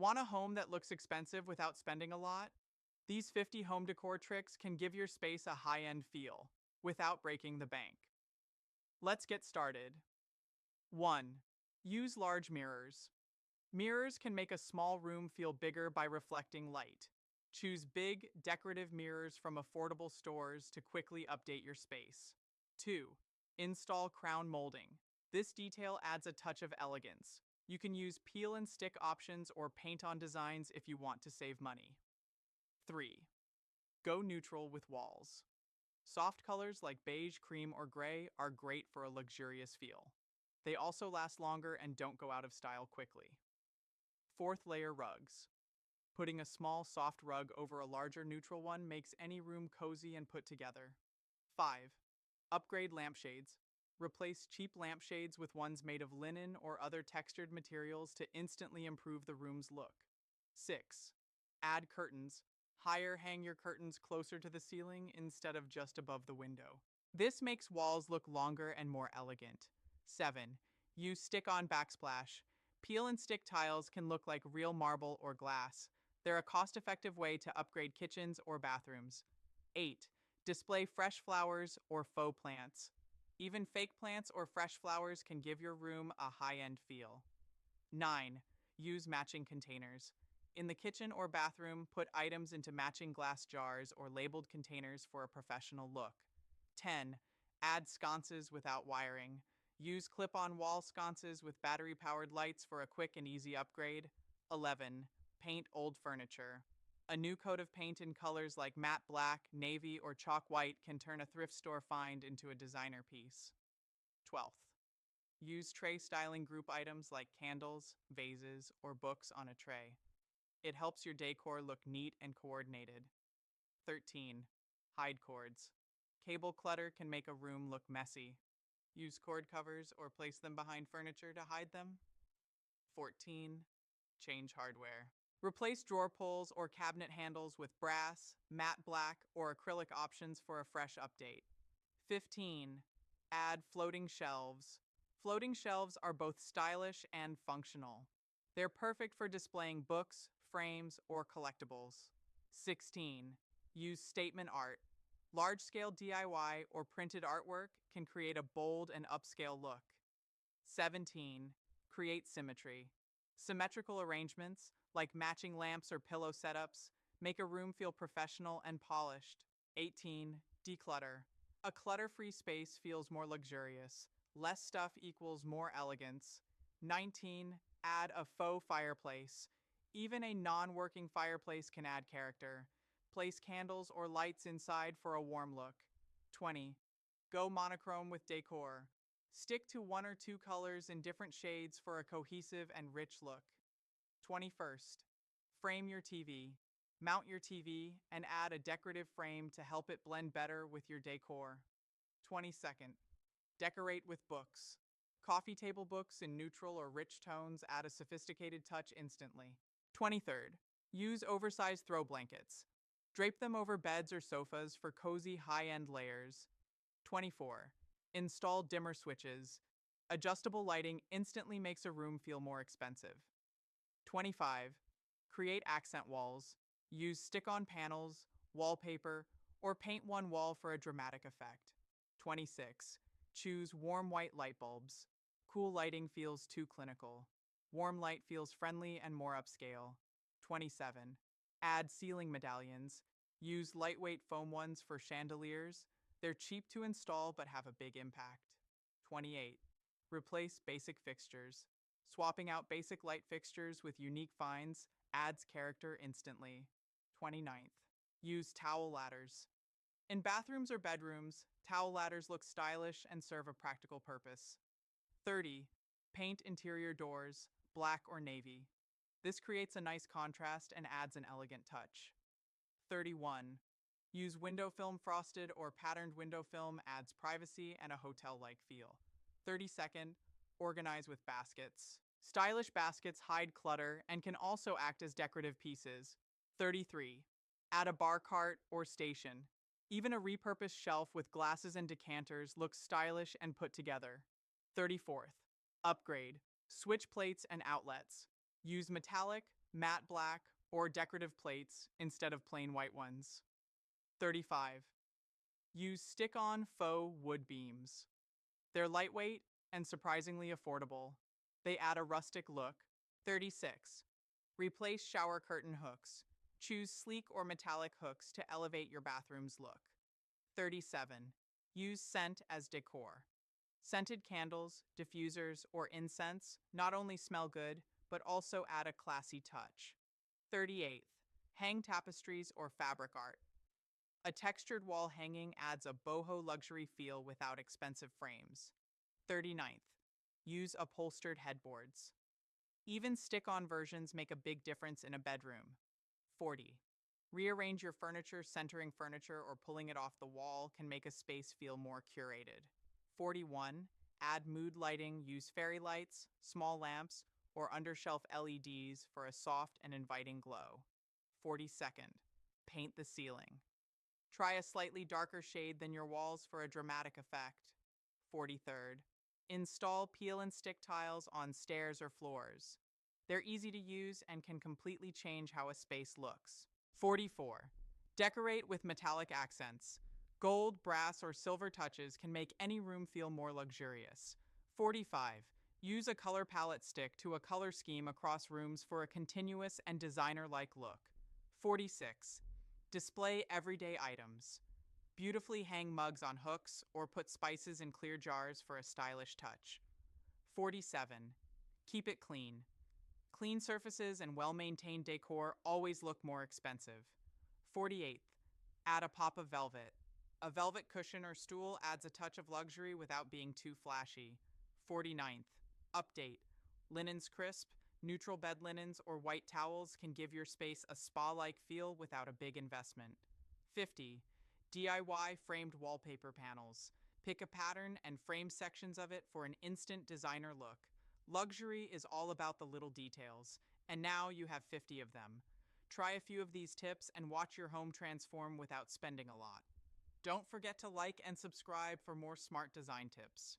Want a home that looks expensive without spending a lot? These 50 home decor tricks can give your space a high-end feel without breaking the bank. Let's get started. 1. Use large mirrors. Mirrors can make a small room feel bigger by reflecting light. Choose big, decorative mirrors from affordable stores to quickly update your space. 2. Install crown molding. This detail adds a touch of elegance. You can use peel and stick options or paint on designs if you want to save money. 3. Go neutral with walls. Soft colors like beige, cream, or gray are great for a luxurious feel. They also last longer and don't go out of style quickly. 4th, layer rugs. Putting a small, soft rug over a larger neutral one makes any room cozy and put together. 5. Upgrade lampshades. Replace cheap lampshades with ones made of linen or other textured materials to instantly improve the room's look. 6. Add curtains. Hang your curtains closer to the ceiling instead of just above the window. This makes walls look longer and more elegant. 7. Use stick-on backsplash. Peel and stick tiles can look like real marble or glass. They're a cost-effective way to upgrade kitchens or bathrooms. 8. Display fresh flowers or faux plants. Even fake plants or fresh flowers can give your room a high-end feel. 9. Use matching containers. In the kitchen or bathroom, put items into matching glass jars or labeled containers for a professional look. 10. Add sconces without wiring. Use clip-on wall sconces with battery-powered lights for a quick and easy upgrade. 11. Paint old furniture. A new coat of paint in colors like matte black, navy, or chalk white can turn a thrift store find into a designer piece. 12th. Use tray styling group items like candles, vases, or books on a tray. It helps your decor look neat and coordinated. 13. Hide cords. Cable clutter can make a room look messy. Use cord covers or place them behind furniture to hide them. 14. Change hardware. Replace drawer pulls or cabinet handles with brass, matte black, or acrylic options for a fresh update. 15. Add floating shelves. Floating shelves are both stylish and functional. They're perfect for displaying books, frames, or collectibles. 16. Use statement art. Large-scale DIY or printed artwork can create a bold and upscale look. 17. Create symmetry. Symmetrical arrangements, like matching lamps or pillow setups, make a room feel professional and polished. 18. Declutter. A clutter-free space feels more luxurious. Less stuff equals more elegance. 19. Add a faux fireplace. Even a non-working fireplace can add character. Place candles or lights inside for a warm look. 20. Go monochrome with decor. Stick to one or two colors in different shades for a cohesive and rich look. 21st. Frame your TV. Mount your TV and add a decorative frame to help it blend better with your decor. 22nd. Decorate with books. Coffee table books in neutral or rich tones add a sophisticated touch instantly. 23rd. Use oversized throw blankets. Drape them over beds or sofas for cozy high-end layers. 24. Install dimmer switches. Adjustable lighting instantly makes a room feel more expensive. 25. Create accent walls. Use stick-on panels, wallpaper, or paint one wall for a dramatic effect. 26. Choose warm white light bulbs. Cool lighting feels too clinical. Warm light feels friendly and more upscale. 27. Add ceiling medallions. Use lightweight foam ones for chandeliers. They're cheap to install but have a big impact. 28. Replace basic fixtures. Swapping out basic light fixtures with unique finds adds character instantly. 29th. Use towel ladders. In bathrooms or bedrooms, towel ladders look stylish and serve a practical purpose. 30. Paint interior doors, black or navy. This creates a nice contrast and adds an elegant touch. 31. Use window film. Frosted or patterned window film adds privacy and a hotel-like feel. 32nd. Organize with baskets. Stylish baskets hide clutter and can also act as decorative pieces. 33. Add a bar cart or station. Even a repurposed shelf with glasses and decanters looks stylish and put together. 34th. Upgrade. Switch plates and outlets. Use metallic, matte black, or decorative plates instead of plain white ones. 35. Use stick-on faux wood beams. They're lightweight and surprisingly affordable. They add a rustic look. 36. Replace shower curtain hooks. Choose sleek or metallic hooks to elevate your bathroom's look. 37. Use scent as decor. Scented candles, diffusers, or incense not only smell good, but also add a classy touch. 38th. Hang tapestries or fabric art. A textured wall hanging adds a boho luxury feel without expensive frames. 39th. Use upholstered headboards. Even stick-on versions make a big difference in a bedroom. 40. Rearrange your furniture. Centering furniture or pulling it off the wall can make a space feel more curated. 41. Add mood lighting. Use fairy lights, small lamps, or undershelf LEDs for a soft and inviting glow. 42nd. Paint the ceiling. Try a slightly darker shade than your walls for a dramatic effect. 43rd. Install peel and stick tiles on stairs or floors. They're easy to use and can completely change how a space looks. 44. Decorate with metallic accents. Gold, brass, or silver touches can make any room feel more luxurious. 45. Use a color palette. Stick to a color scheme across rooms for a continuous and designer-like look. 46. Display everyday items. Beautifully hang mugs on hooks or put spices in clear jars for a stylish touch. 47. Keep it clean. Clean surfaces and well-maintained decor always look more expensive. 48th. Add a pop of velvet. A velvet cushion or stool adds a touch of luxury without being too flashy. 49th. Update. Linens crisp, neutral bed linens or white towels can give your space a spa-like feel without a big investment. 50. DIY framed wallpaper panels. Pick a pattern and frame sections of it for an instant designer look. Luxury is all about the little details, and now you have 50 of them. Try a few of these tips and watch your home transform without spending a lot. Don't forget to like and subscribe for more smart design tips.